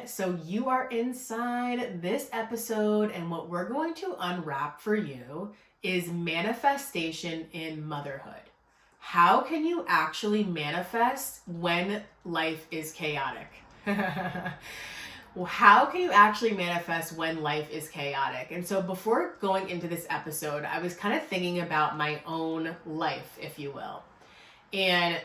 So you are inside this episode, and what we're going to unwrap for you is manifestation in motherhood. How can you actually manifest when life is chaotic? Well, how can you actually manifest when life is chaotic? And so before going into this episode, I was kind of thinking about my own life, if you will, and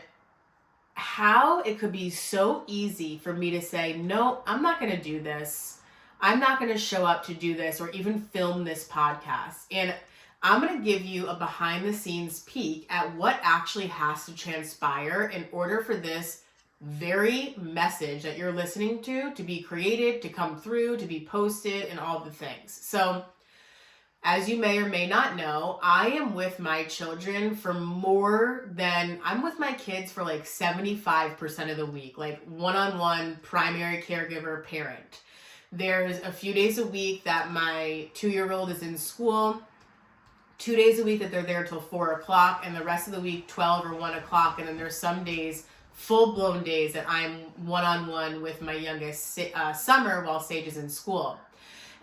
how it could be so easy for me to say, no, I'm not going to do this. I'm not going to show up to do this or even film this podcast. And I'm going to give you a behind the scenes peek at what actually has to transpire in order for this very message that you're listening to be created, to come through, to be posted, and all the things. So as you may or may not know, I am with my children for I'm with my kids for like 75% of the week, like one-on-one primary caregiver parent. There's a few days a week that my 2-year-old is in school, 2 days a week that they're there till 4 o'clock, and the rest of the week 12 or 1 o'clock. And then there's some days, full-blown days, that I'm one-on-one with my youngest Summer while Sage is in school.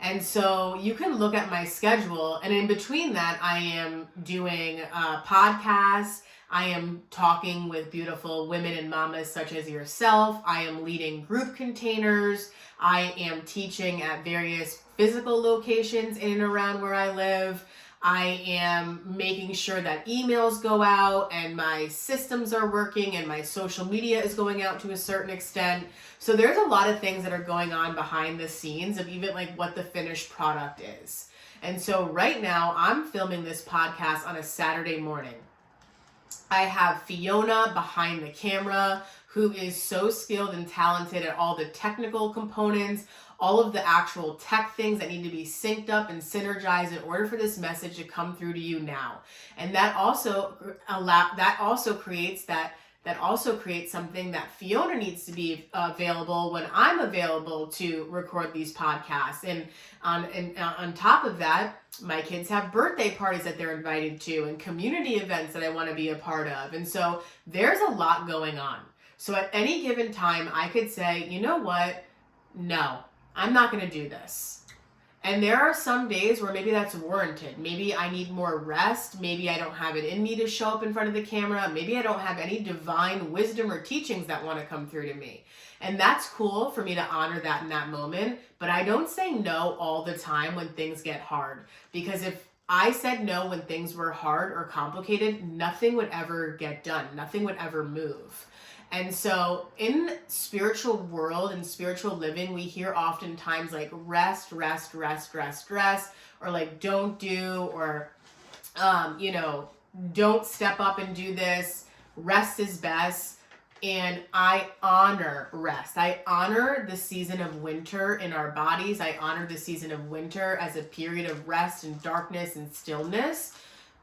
And so you can look at my schedule, and in between that, I am doing podcasts. I am talking with beautiful women and mamas such as yourself. I am leading group containers. I am teaching at various physical locations in and around where I live. I am making sure that emails go out and my systems are working and my social media is going out to a certain extent. So there's a lot of things that are going on behind the scenes of even like what the finished product is. And so right now I'm filming this podcast on a Saturday morning. I have Fiona behind the camera, who is so skilled and talented at all the technical components, all of the actual tech things that need to be synced up and synergized in order for this message to come through to you now. And that also creates something that Fiona needs to be available when I'm available to record these podcasts. And on top of that, my kids have birthday parties that they're invited to and community events that I want to be a part of. And so there's a lot going on. So at any given time, I could say, you know what? No, I'm not going to do this. And there are some days where maybe that's warranted. Maybe I need more rest. Maybe I don't have it in me to show up in front of the camera. Maybe I don't have any divine wisdom or teachings that want to come through to me. And that's cool for me to honor that in that moment. But I don't say no all the time when things get hard. Because if I said no when things were hard or complicated, nothing would ever get done. Nothing would ever move. And so in spiritual world and spiritual living, we hear oftentimes like rest, rest, rest, rest, rest, or like don't do, or, don't step up and do this. Rest is best. And I honor rest. I honor the season of winter in our bodies. I honor the season of winter as a period of rest and darkness and stillness,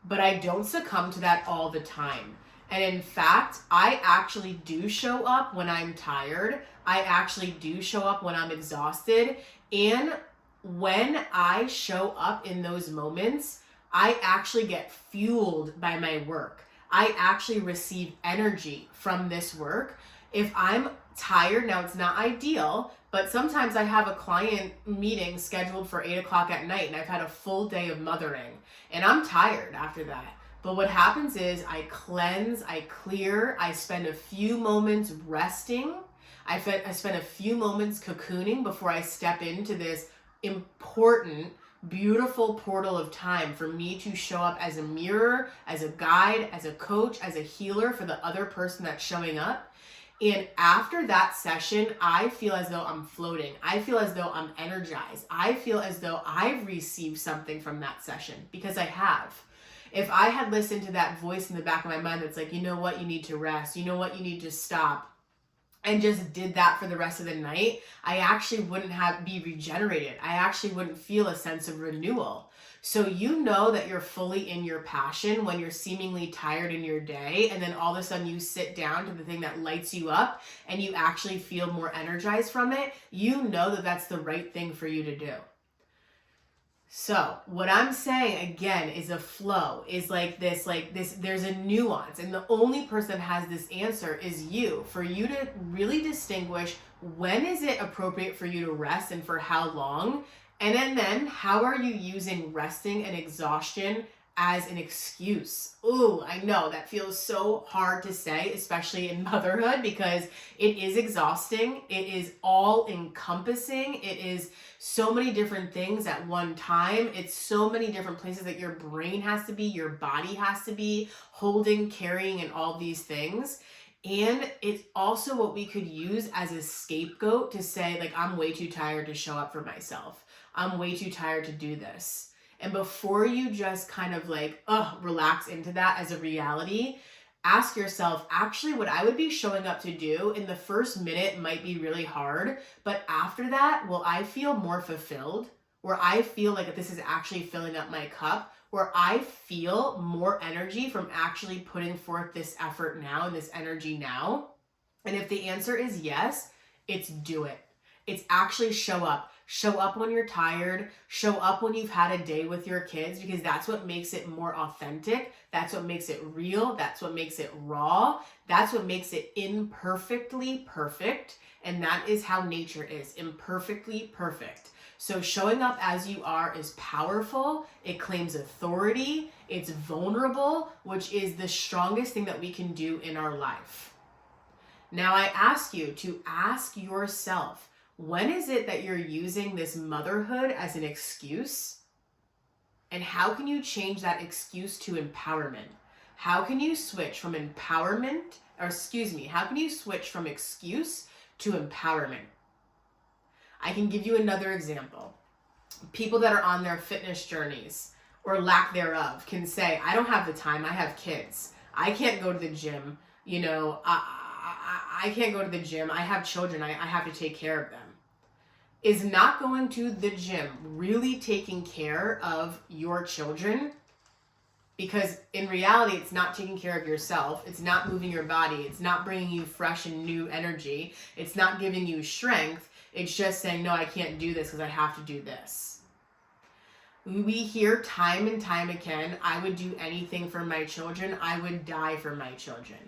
but I don't succumb to that all the time. And in fact, I actually do show up when I'm tired. I actually do show up when I'm exhausted. And when I show up in those moments, I actually get fueled by my work. I actually receive energy from this work. If I'm tired, now it's not ideal, but sometimes I have a client meeting scheduled for 8 o'clock at night and I've had a full day of mothering and I'm tired after that. But what happens is I cleanse, I clear, I spend a few moments resting. I spend a few moments cocooning before I step into this important, beautiful portal of time for me to show up as a mirror, as a guide, as a coach, as a healer for the other person that's showing up. And after that session, I feel as though I'm floating. I feel as though I'm energized. I feel as though I've received something from that session because I have. If I had listened to that voice in the back of my mind that's like, you know what, you need to rest, you know what, you need to stop, and just did that for the rest of the night, I actually wouldn't be regenerated. I actually wouldn't feel a sense of renewal. So you know that you're fully in your passion when you're seemingly tired in your day, and then all of a sudden you sit down to the thing that lights you up and you actually feel more energized from it. You know that that's the right thing for you to do. So what I'm saying again is a flow, is like this, there's a nuance, and the only person that has this answer is you, for you to really distinguish when is it appropriate for you to rest and for how long, and then how are you using resting and exhaustion as an excuse. Ooh, I know that feels so hard to say, especially in motherhood, because it is exhausting. It is all encompassing. It is so many different things at one time. It's so many different places that your brain has to be, your body has to be holding, carrying, and all these things. And it's also what we could use as a scapegoat to say, like, I'm way too tired to show up for myself. I'm way too tired to do this. And before you just kind of like, relax into that as a reality, ask yourself, actually, what I would be showing up to do in the first minute might be really hard, but after that, will I feel more fulfilled? Where I feel like this is actually filling up my cup? Where I feel more energy from actually putting forth this effort now and this energy now? And if the answer is yes, it's do it. It's actually show up. Show up when you're tired. Show up when you've had a day with your kids, because that's what makes it more authentic. That's what makes it real. That's what makes it raw. That's what makes it imperfectly perfect. And that is how nature is, imperfectly perfect. So showing up as you are is powerful. It claims authority. It's vulnerable, which is the strongest thing that we can do in our life. Now I ask you to ask yourself, when is it that you're using this motherhood as an excuse? And how can you change that excuse to empowerment? How can you switch from how can you switch from excuse to empowerment? I can give you another example. People that are on their fitness journeys, or lack thereof, can say, I don't have the time, I have kids. I can't go to the gym, I can't go to the gym, I have children, I have to take care of them. Is not going to the gym really taking care of your children? Because in reality, it's not taking care of yourself. It's not moving your body. It's not bringing you fresh and new energy. It's not giving you strength. It's just saying, no, I can't do this because I have to do this. We hear time and time again, I would do anything for my children. I would die for my children.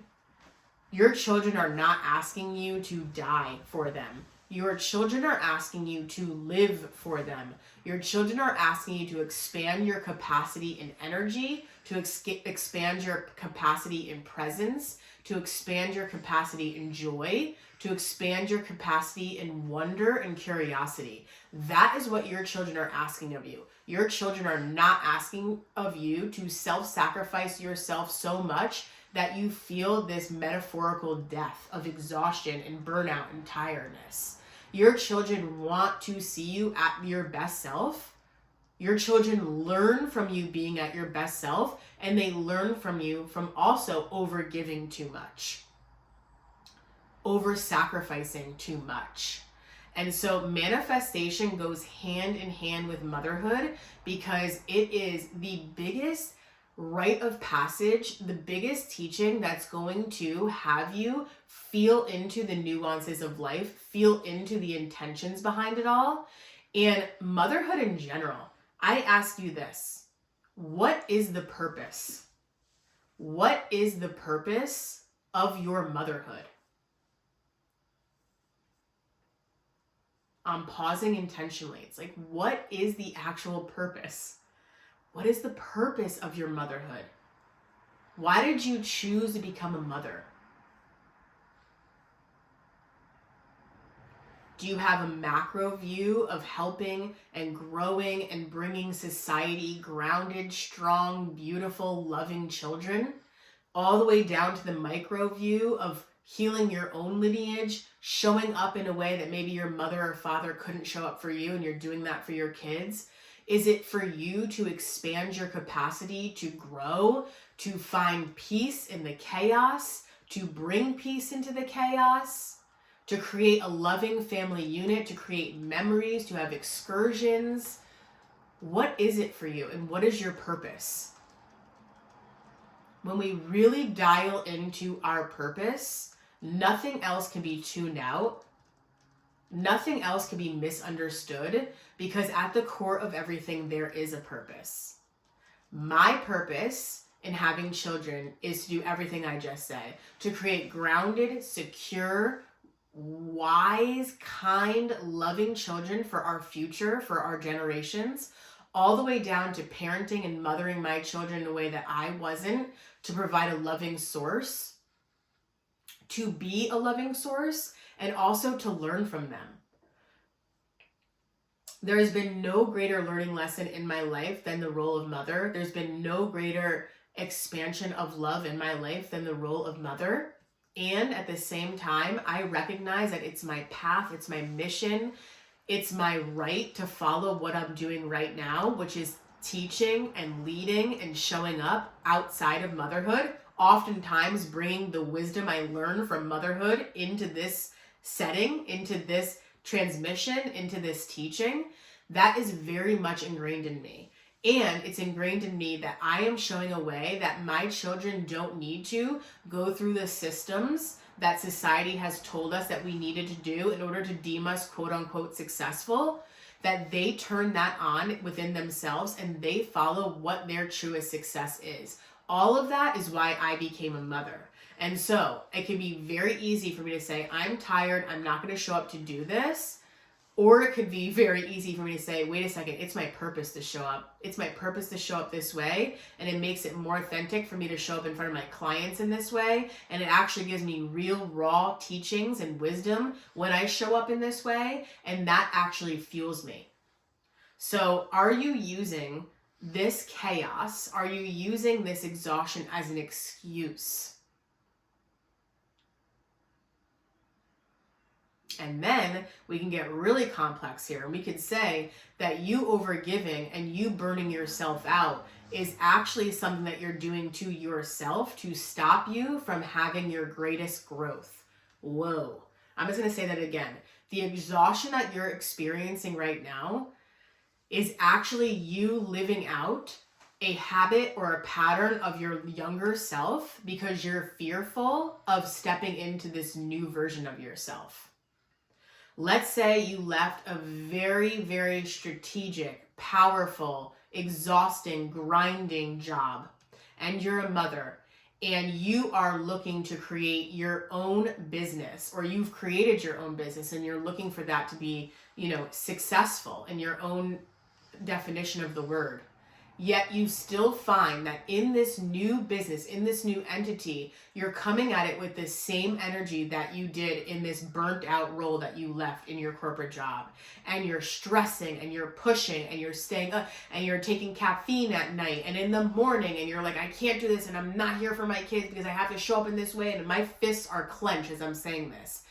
Your children are not asking you to die for them. Your children are asking you to live for them. Your children are asking you to expand your capacity in energy, to expand your capacity in presence, to expand your capacity in joy, to expand your capacity in wonder and curiosity. That is what your children are asking of you. Your children are not asking of you to self-sacrifice yourself so much that you feel this metaphorical death of exhaustion and burnout and tiredness. Your children want to see you at your best self. Your children learn from you being at your best self, and they learn from you from also over-giving too much, over-sacrificing too much. And so manifestation goes hand in hand with motherhood, because it is the biggest rite of passage, the biggest teaching that's going to have you feel into the nuances of life, feel into the intentions behind it all. And motherhood in general, I ask you this: what is the purpose? What is the purpose of your motherhood? I'm pausing intentionally. It's like, what is the actual purpose? What is the purpose of your motherhood? Why did you choose to become a mother? Do you have a macro view of helping and growing and bringing society grounded, strong, beautiful, loving children, all the way down to the micro view of healing your own lineage, showing up in a way that maybe your mother or father couldn't show up for you, and you're doing that for your kids? Is it for you to expand your capacity to grow, to find peace in the chaos, to bring peace into the chaos, to create a loving family unit, to create memories, to have excursions? What is it for you, and what is your purpose? When we really dial into our purpose, nothing else can be tuned out. Nothing else can be misunderstood, because at the core of everything, there is a purpose. My purpose in having children is to do everything I just said, to create grounded, secure, wise, kind, loving children for our future, for our generations, all the way down to parenting and mothering my children in a way that I wasn't, to provide a loving source, to be a loving source, and also to learn from them. There has been no greater learning lesson in my life than the role of mother. There's been no greater expansion of love in my life than the role of mother. And at the same time, I recognize that it's my path, it's my mission, it's my right to follow what I'm doing right now, which is teaching and leading and showing up outside of motherhood, oftentimes bringing the wisdom I learned from motherhood into this setting, into this transmission, into this teaching. That is very much ingrained in me. And it's ingrained in me that I am showing a way that my children don't need to go through the systems that society has told us that we needed to do in order to deem us quote unquote successful, that they turn that on within themselves and they follow what their truest success is. All of that is why I became a mother. And so it can be very easy for me to say, I'm tired, I'm not going to show up to do this. Or it could be very easy for me to say, wait a second, it's my purpose to show up. It's my purpose to show up this way. And it makes it more authentic for me to show up in front of my clients in this way. And it actually gives me real raw teachings and wisdom when I show up in this way. And that actually fuels me. So are you using this chaos? Are you using this exhaustion as an excuse? And then we can get really complex here. We could say that you overgiving and you burning yourself out is actually something that you're doing to yourself to stop you from having your greatest growth. Whoa. I'm just going to say that again. The exhaustion that you're experiencing right now is actually you living out a habit or a pattern of your younger self because you're fearful of stepping into this new version of yourself. Let's say you left a very, very strategic, powerful, exhausting, grinding job, and you're a mother, and you are looking to create your own business, or you've created your own business, and you're looking for that to be, successful in your own definition of the word. Yet you still find that in this new business, in this new entity, you're coming at it with the same energy that you did in this burnt out role that you left in your corporate job. And you're stressing and you're pushing and you're staying up and you're taking caffeine at night and in the morning and you're like, I can't do this and I'm not here for my kids because I have to show up in this way and my fists are clenched as I'm saying this.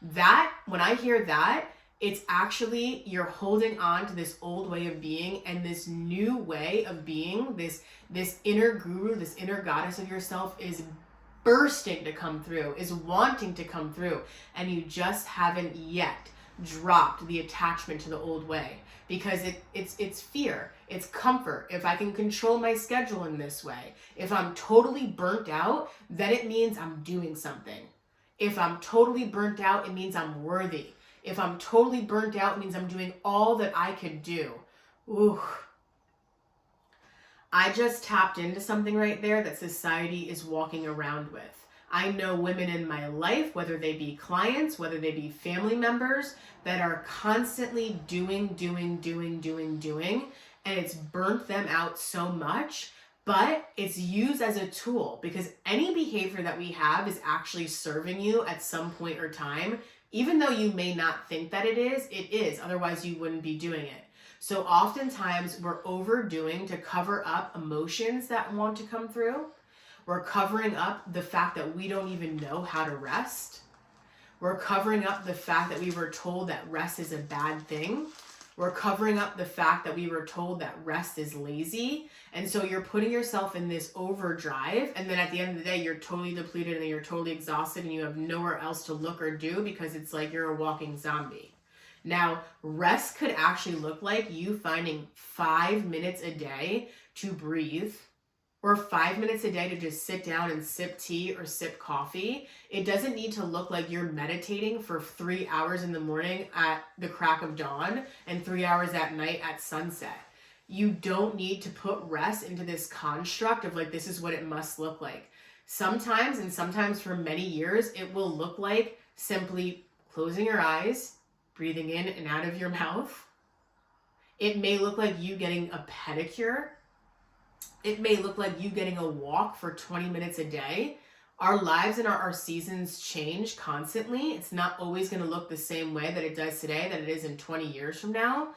That, when I hear that, it's actually you're holding on to this old way of being, and this new way of being, this inner guru, this inner goddess of yourself is bursting to come through, is wanting to come through, and you just haven't yet dropped the attachment to the old way because it's fear, it's comfort. If I can control my schedule in this way, if I'm totally burnt out, then it means I'm doing something. If I'm totally burnt out, it means I'm worthy. If I'm totally burnt out, it means I'm doing all that I could do. Ooh. I just tapped into something right there that society is walking around with. I know women in my life, whether they be clients, whether they be family members, that are constantly doing, and it's burnt them out so much, but it's used as a tool because any behavior that we have is actually serving you at some point or time. Even though you may not think that it is, otherwise you wouldn't be doing it. So oftentimes we're overdoing to cover up emotions that want to come through. We're covering up the fact that we don't even know how to rest. We're covering up the fact that we were told that rest is a bad thing. We're covering up the fact that we were told that rest is lazy. And so you're putting yourself in this overdrive. And then at the end of the day, you're totally depleted and you're totally exhausted and you have nowhere else to look or do because it's like you're a walking zombie. Now, rest could actually look like you finding 5 minutes a day to breathe, or 5 minutes a day to just sit down and sip tea or sip coffee. It doesn't need to look like you're meditating for 3 hours in the morning at the crack of dawn and 3 hours at night at sunset. You don't need to put rest into this construct of like, this is what it must look like. Sometimes, and sometimes for many years, it will look like simply closing your eyes, breathing in and out of your mouth. It may look like you getting a pedicure. It may look like you getting a walk for 20 minutes a day. Our lives and our seasons change constantly. It's not always going to look the same way that it does today, that it is in 20 years from now.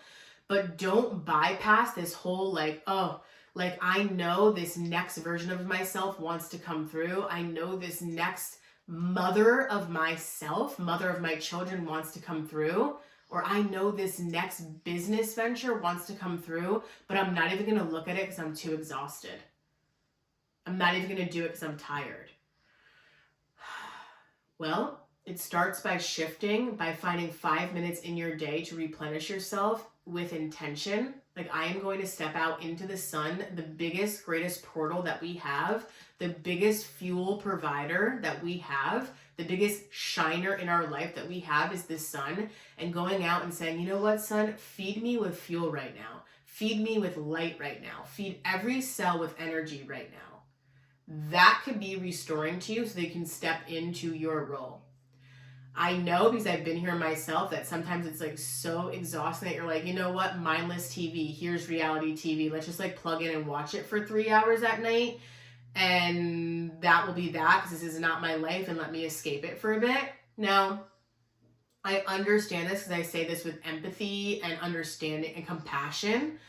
But don't bypass this whole like, oh, like I know this next version of myself wants to come through. I know this next mother of myself, mother of my children wants to come through. Or I know this next business venture wants to come through, but I'm not even going to look at it because I'm too exhausted. I'm not even going to do it because I'm tired. Well, it starts by shifting, by finding 5 minutes in your day to replenish yourself with intention. Like I am going to step out into the sun, the biggest, greatest portal that we have, the biggest fuel provider that we have, the biggest shiner in our life that we have is the sun, and going out and saying, you know what, sun, feed me with fuel right now. Feed me with light right now. Feed every cell with energy right now. That could be restoring to you so that you can step into your role. I know because I've been here myself that sometimes it's like so exhausting that you're like, you know what, mindless TV, here's reality TV. Let's just like plug in and watch it for 3 hours at night. And that will be that because this is not my life and let me escape it for a bit. Now, I understand this because I say this with empathy and understanding and compassion.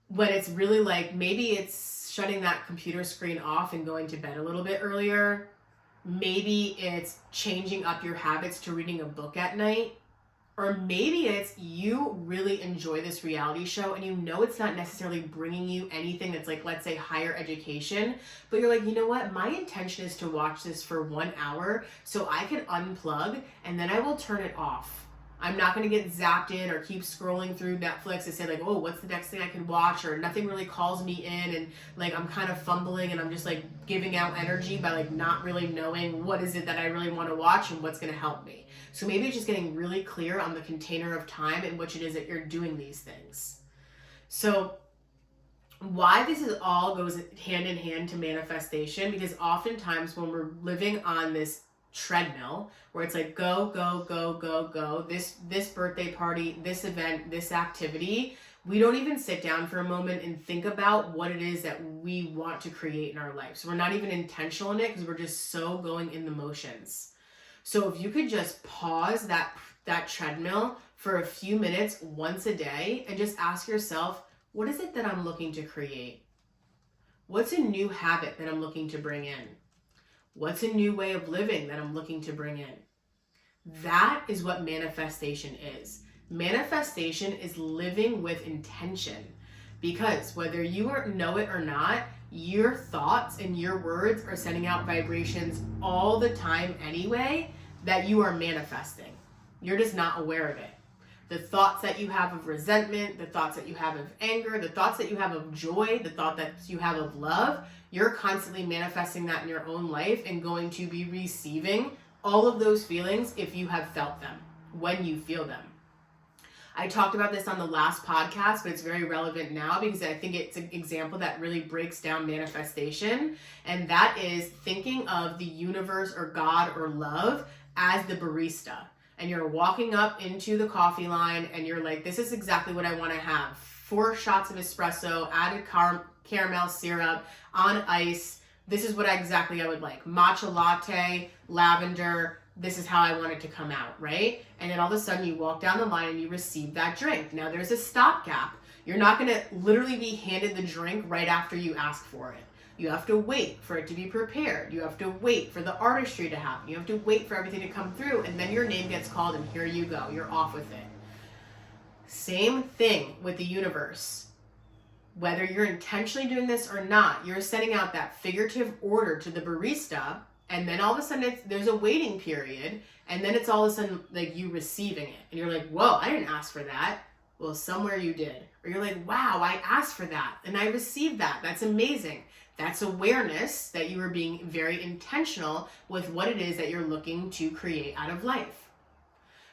When it's really like, maybe it's shutting that computer screen off and going to bed a little bit earlier. Maybe it's changing up your habits to reading a book at night. Or maybe it's you really enjoy this reality show and you know it's not necessarily bringing you anything that's like, let's say, higher education. But you're like, you know what? My intention is to watch this for 1 hour so I can unplug and then I will turn it off. I'm not going to get zapped in or keep scrolling through Netflix and say like, oh, what's the next thing I can watch? Or nothing really calls me in and like I'm kind of fumbling and I'm just like giving out energy by like not really knowing what is it that I really want to watch and what's going to help me. So maybe it's just getting really clear on the container of time in which it is that you're doing these things. So why this is all goes hand in hand to manifestation, because oftentimes when we're living on this treadmill where it's like go, go, go, go, go, this birthday party, this event, this activity, we don't even sit down for a moment and think about what it is that we want to create in our life. So we're not even intentional in it because we're just so going in the motions. So if you could just pause that treadmill for a few minutes once a day and just ask yourself, what is it that I'm looking to create? What's a new habit that I'm looking to bring in? What's a new way of living that I'm looking to bring in? That is what manifestation is. Manifestation is living with intention, because whether you know it or not, your thoughts and your words are sending out vibrations all the time anyway that you are manifesting. You're just not aware of it. The thoughts that you have of resentment, the thoughts that you have of anger, the thoughts that you have of joy, the thought that you have of love, you're constantly manifesting that in your own life and going to be receiving all of those feelings if you have felt them, when you feel them. I talked about this on the last podcast, but it's very relevant now because I think it's an example that really breaks down manifestation. And that is thinking of the universe or God or love as the barista. And you're walking up into the coffee line and you're like, this is exactly what I want to have. 4 shots of espresso, added caramel syrup on ice. This is what exactly I would like. Matcha latte, lavender. This is how I want it to come out, right? And then all of a sudden you walk down the line and you receive that drink. Now there's a stopgap. You're not going to literally be handed the drink right after you ask for it. You have to wait for it to be prepared. You have to wait for the artistry to happen. You have to wait for everything to come through, and then your name gets called and here you go. You're off with it. Same thing with the universe. Whether you're intentionally doing this or not, you're sending out that figurative order to the barista, and then all of a sudden there's a waiting period, and then it's all of a sudden like you receiving it. And you're like, whoa, I didn't ask for that. Well, somewhere you did. Or you're like, wow, I asked for that and I received that. That's amazing. That's awareness that you are being very intentional with what it is that you're looking to create out of life.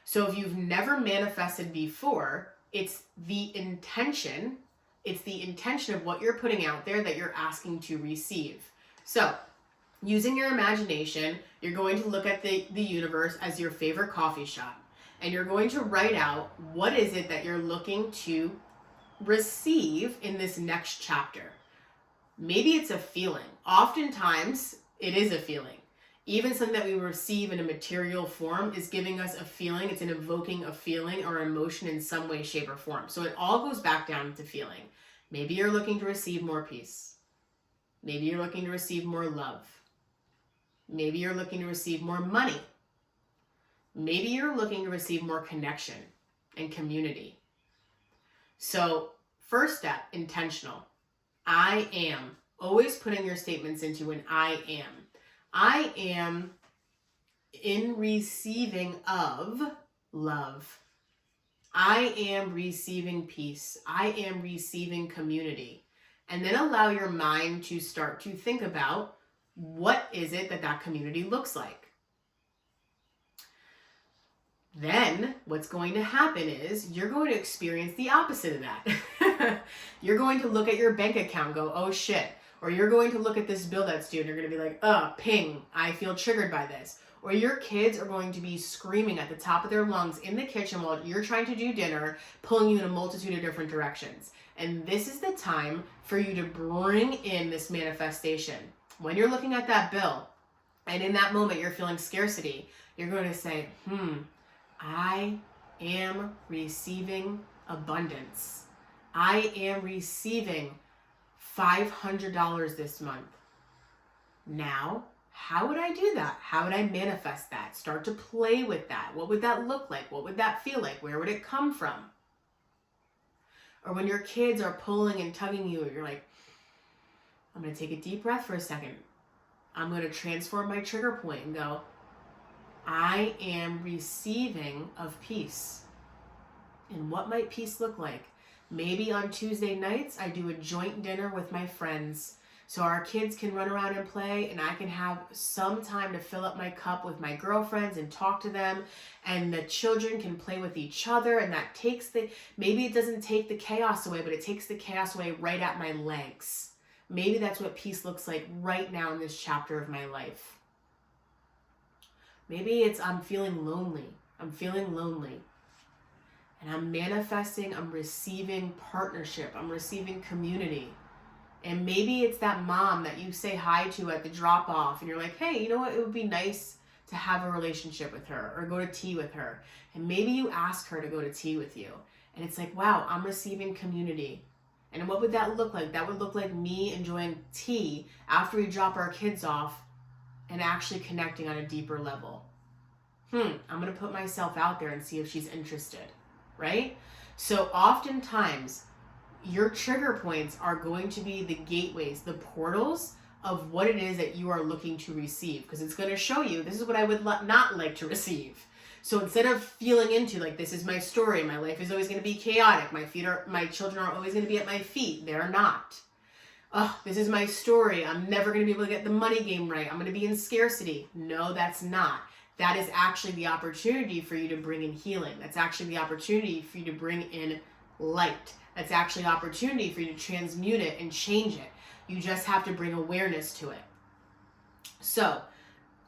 So if you've never manifested before, it's the intention of what you're putting out there that you're asking to receive. So using your imagination, you're going to look at the universe as your favorite coffee shop, and you're going to write out what is it that you're looking to receive in this next chapter. Maybe it's a feeling. Oftentimes it is a feeling. Even something that we receive in a material form is giving us a feeling. It's an evoking a feeling or emotion in some way, shape, or form. So it all goes back down to feeling. Maybe you're looking to receive more peace. Maybe you're looking to receive more love. Maybe you're looking to receive more money. Maybe you're looking to receive more connection and community. So first step, intentional. I am. Always putting your statements into an I am. I am in receiving of love. I am receiving peace. I am receiving community. And then allow your mind to start to think about what is it that community looks like. Then what's going to happen is you're going to experience the opposite of that. You're going to look at your bank account and go, oh shit. Or you're going to look at this bill that's due and you're going to be like, ping, I feel triggered by this. Or your kids are going to be screaming at the top of their lungs in the kitchen while you're trying to do dinner, pulling you in a multitude of different directions. And this is the time for you to bring in this manifestation. When you're looking at that bill and in that moment you're feeling scarcity, you're going to say, I am receiving abundance. I am receiving $500 this month. Now, how would I do that? How would I manifest that? Start to play with that. What would that look like? What would that feel like? Where would it come from? Or when your kids are pulling and tugging you, you're like, I'm going to take a deep breath for a second. I'm going to transform my trigger point and go, I am receiving of peace. And what might peace look like? Maybe on Tuesday nights, I do a joint dinner with my friends so our kids can run around and play and I can have some time to fill up my cup with my girlfriends and talk to them, and the children can play with each other, and that takes maybe it doesn't take the chaos away, but it takes the chaos away right at my legs. Maybe that's what peace looks like right now in this chapter of my life. Maybe it's I'm feeling lonely. And I'm manifesting, I'm receiving partnership, I'm receiving community. And maybe it's that mom that you say hi to at the drop off and you're like, hey, you know what? It would be nice to have a relationship with her or go to tea with her. And maybe you ask her to go to tea with you. And it's like, wow, I'm receiving community. And what would that look like? That would look like me enjoying tea after we drop our kids off and actually connecting on a deeper level. I'm going to put myself out there and see if she's interested, right? So oftentimes, your trigger points are going to be the gateways, the portals of what it is that you are looking to receive, because it's going to show you, this is what I would not like to receive. So instead of feeling into like, this is my story, my life is always going to be chaotic, my children are always going to be at my feet, they're not. Oh, this is my story, I'm never going to be able to get the money game right, I'm going to be in scarcity. No, that's not. That is actually the opportunity for you to bring in healing. That's actually the opportunity for you to bring in light. That's actually an opportunity for you to transmute it and change it. You just have to bring awareness to it. So,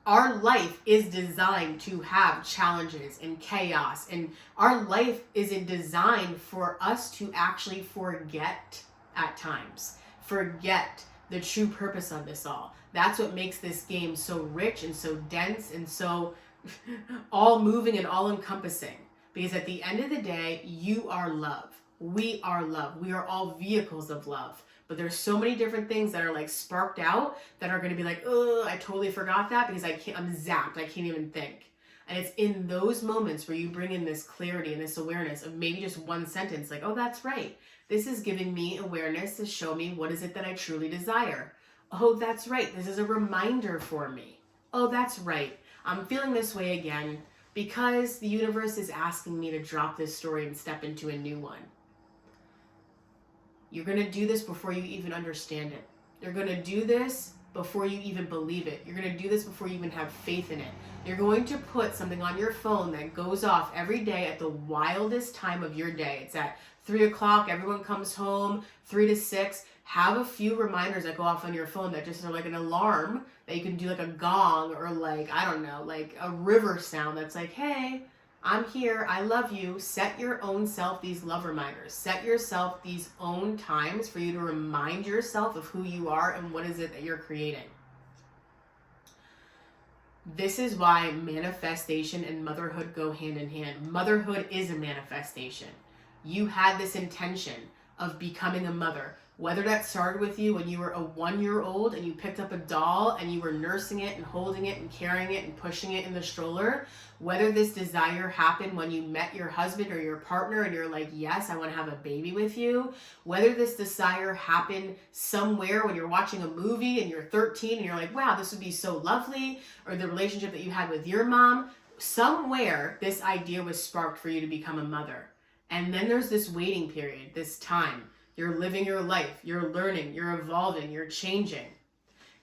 our life is designed to have challenges and chaos, and our life isn't designed for us to actually forget at times. Forget the true purpose of this all. That's what makes this game so rich and so dense and so all moving and all encompassing. Because at the end of the day, you are love. We are love. We are all vehicles of love. But there's so many different things that are like sparked out that are going to be like, oh, I totally forgot that because I'm zapped. I can't even think. And it's in those moments where you bring in this clarity and this awareness of maybe just one sentence, like, oh, that's right. This is giving me awareness to show me what is it that I truly desire. Oh, that's right. This is a reminder for me. Oh, that's right. I'm feeling this way again because the universe is asking me to drop this story and step into a new one. You're going to do this before you even understand it. You're going to do this before you even believe it. You're going to do this before you even have faith in it. You're going to put something on your phone that goes off every day at the wildest time of your day. It's at 3 o'clock, everyone comes home, 3 to 6. Have a few reminders that go off on your phone that just are like an alarm that you can do, like a gong or like, I don't know, like a river sound that's like, hey, I'm here, I love you. Set your own self these love reminders. Set yourself these own times for you to remind yourself of who you are and what is it that you're creating. This is why manifestation and motherhood go hand in hand. Motherhood is a manifestation. You had this intention of becoming a mother. Whether that started with you when you were a 1-year-old and you picked up a doll and you were nursing it and holding it and carrying it and pushing it in the stroller, whether this desire happened when you met your husband or your partner and you're like, yes, I want to have a baby with you, whether this desire happened somewhere when you're watching a movie and you're 13 and you're like, wow, this would be so lovely, or the relationship that you had with your mom, somewhere this idea was sparked for you to become a mother. And then there's this waiting period, this time. You're living your life, you're learning, you're evolving, you're changing.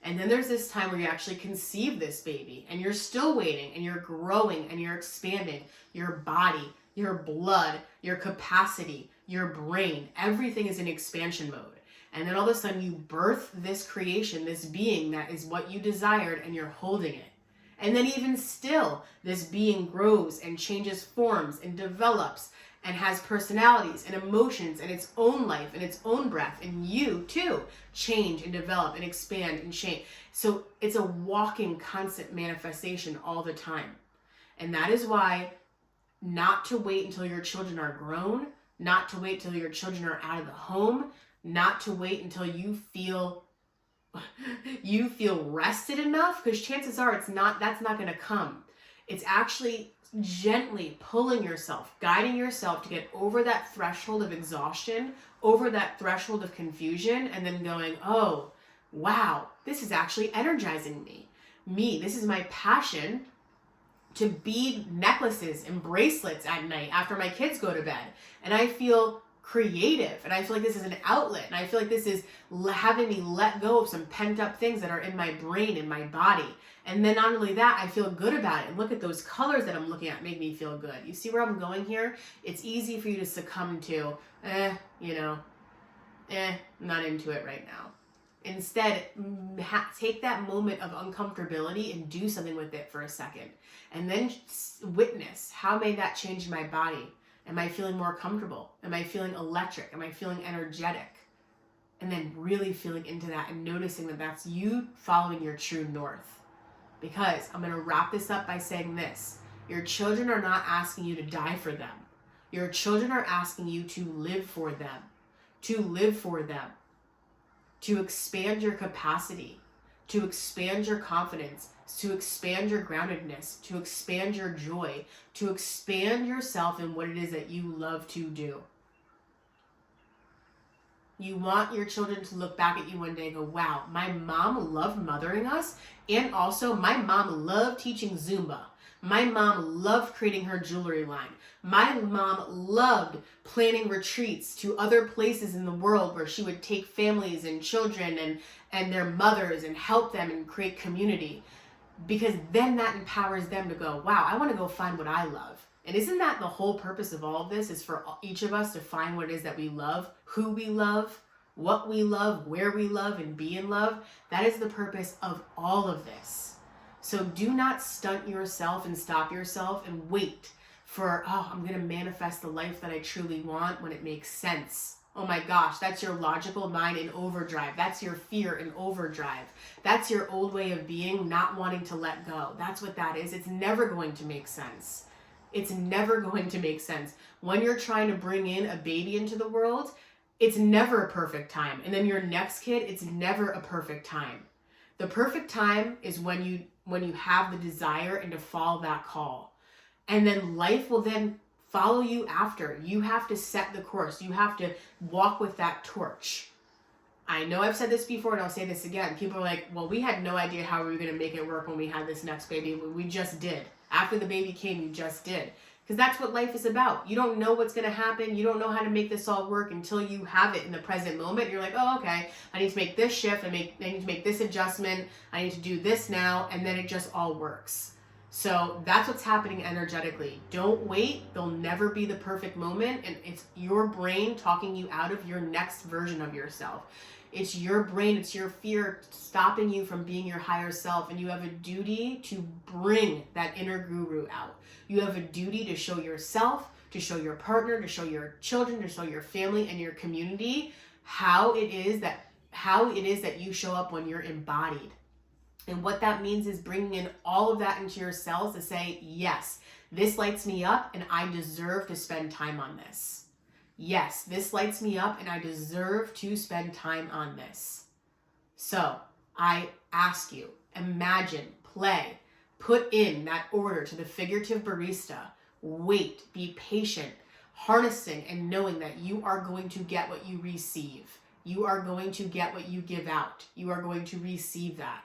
And then there's this time where you actually conceive this baby and you're still waiting and you're growing and you're expanding your body, your blood, your capacity, your brain. Everything is in expansion mode. And then all of a sudden you birth this creation, this being that is what you desired, and you're holding it. And then even still, this being grows and changes forms and develops and has personalities and emotions and its own life and its own breath, and you too change and develop and expand and change. So it's a walking, constant manifestation all the time. And that is why not to wait until your children are grown, not to wait until your children are out of the home, not to wait until you feel rested enough, because chances are that's not going to come. It's actually gently pulling yourself, guiding yourself to get over that threshold of exhaustion, over that threshold of confusion, and then going, oh, wow, this is actually energizing me. This is my passion to bead necklaces and bracelets at night after my kids go to bed. And I feel creative, and I feel like this is an outlet, and I feel like this is having me let go of some pent up things that are in my brain and my body. And then not only that, I feel good about it. And look at those colors that I'm looking at make me feel good. You see where I'm going here? It's easy for you to succumb to, I'm not into it right now. Instead, take that moment of uncomfortability and do something with it for a second. And then witness, how may that change my body? Am I feeling more comfortable? Am I feeling electric? Am I feeling energetic? And then really feeling into that and noticing that that's you following your true north. Because I'm going to wrap this up by saying this. Your children are not asking you to die for them. Your children are asking you to live for them. To live for them. To expand your capacity. To expand your confidence. To expand your groundedness. To expand your joy. To expand yourself in what it is that you love to do. You want your children to look back at you one day and go, wow, my mom loved mothering us. And also my mom loved teaching Zumba. My mom loved creating her jewelry line. My mom loved planning retreats to other places in the world where she would take families and children and their mothers and help them and create community. Because then that empowers them to go, wow, I want to go find what I love. And isn't that the whole purpose of all of this, is for each of us to find what it is that we love, who we love, what we love, where we love, and be in love? That is the purpose of all of this. So do not stunt yourself and stop yourself and wait for, I'm going to manifest the life that I truly want when it makes sense. Oh my gosh, that's your logical mind in overdrive. That's your fear in overdrive. That's your old way of being, not wanting to let go. That's what that is. It's never going to make sense. It's never going to make sense. When you're trying to bring in a baby into the world, it's never a perfect time. And then your next kid, it's never a perfect time. The perfect time is when you have the desire and to follow that call. And then life will then follow you after. You have to set the course. You have to walk with that torch. I know I've said this before and I'll say this again. People are like, well, we had no idea how we were going to make it work when we had this next baby. We just did. After the baby came, you just did. Because that's what life is about. You don't know what's going to happen. You don't know how to make this all work until you have it in the present moment. You're like, oh, okay, I need to make this shift. I need to make this adjustment. I need to do this now. And then it just all works. So that's what's happening energetically. Don't wait. There'll never be the perfect moment. And it's your brain talking you out of your next version of yourself. It's your brain, it's your fear stopping you from being your higher self. And you have a duty to bring that inner guru out. You have a duty to show yourself, to show your partner, to show your children, to show your family and your community how it is that you show up when you're embodied. And what that means is bringing in all of that into yourselves to say, yes, this lights me up and I deserve to spend time on this. Yes, this lights me up and I deserve to spend time on this. So I ask you, imagine, play, put in that order to the figurative barista. Wait, be patient, harnessing and knowing that you are going to get what you receive. You are going to get what you give out. You are going to receive that.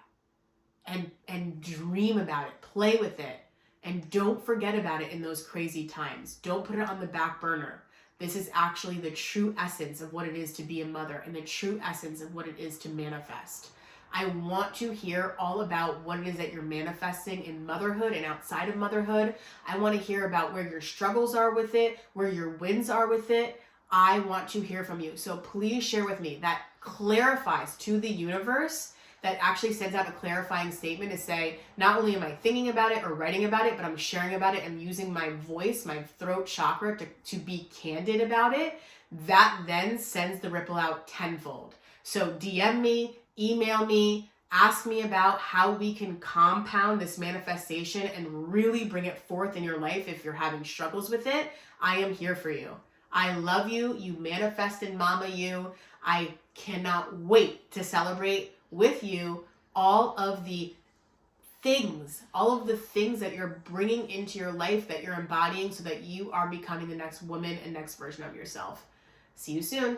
And dream about it, play with it, and don't forget about it in those crazy times. Don't put it on the back burner. This is actually the true essence of what it is to be a mother and the true essence of what it is to manifest. I want to hear all about what it is that you're manifesting in motherhood and outside of motherhood. I want to hear about where your struggles are with it, where your wins are with it. I want to hear from you. So please share with me. That clarifies to the universe, that actually sends out a clarifying statement to say, not only am I thinking about it or writing about it, but I'm sharing about it and using my voice, my throat chakra to be candid about it. That then sends the ripple out tenfold. So DM me, email me, ask me about how we can compound this manifestation and really bring it forth in your life if you're having struggles with it. I am here for you. I love you. You manifested mama you. I cannot wait to celebrate with you all of the things that you're bringing into your life, that you're embodying so that you are becoming the next woman and next version of yourself. See you soon.